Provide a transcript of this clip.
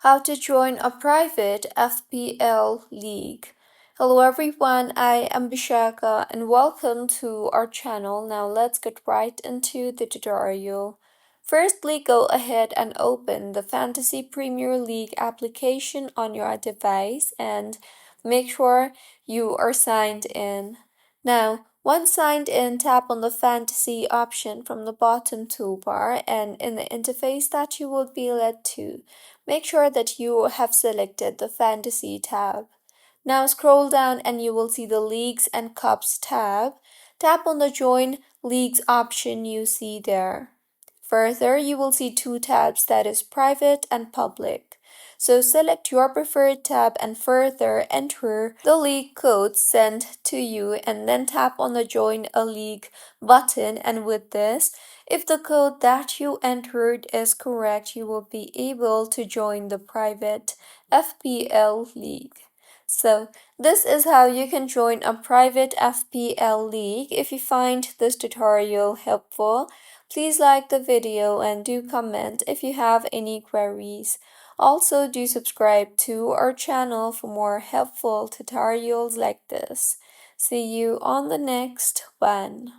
How to join a private FPL league. Hello everyone, I am Bishaka and welcome to our channel. Now let's get right into the tutorial. Firstly, go ahead and open the Fantasy Premier League application on your device and make sure you are signed in. Now, once signed in, tap on the Fantasy option from the bottom toolbar, and in the interface that you will be led to, make sure that you have selected the Fantasy tab. Now scroll down and you will see the Leagues and Cups tab. Tap on the Join Leagues option you see there. Further, you will see two tabs, that is Private and Public. So select your preferred tab and further enter the league code sent to you and then tap on the Join a League button, and with this, if the code that you entered is correct, you will be able to join the private FPL league. So this is how you can join a private FPL league. If you find this tutorial helpful, please like the video and do comment if you have any queries. Also, do subscribe to our channel for more helpful tutorials like this. See you on the next one.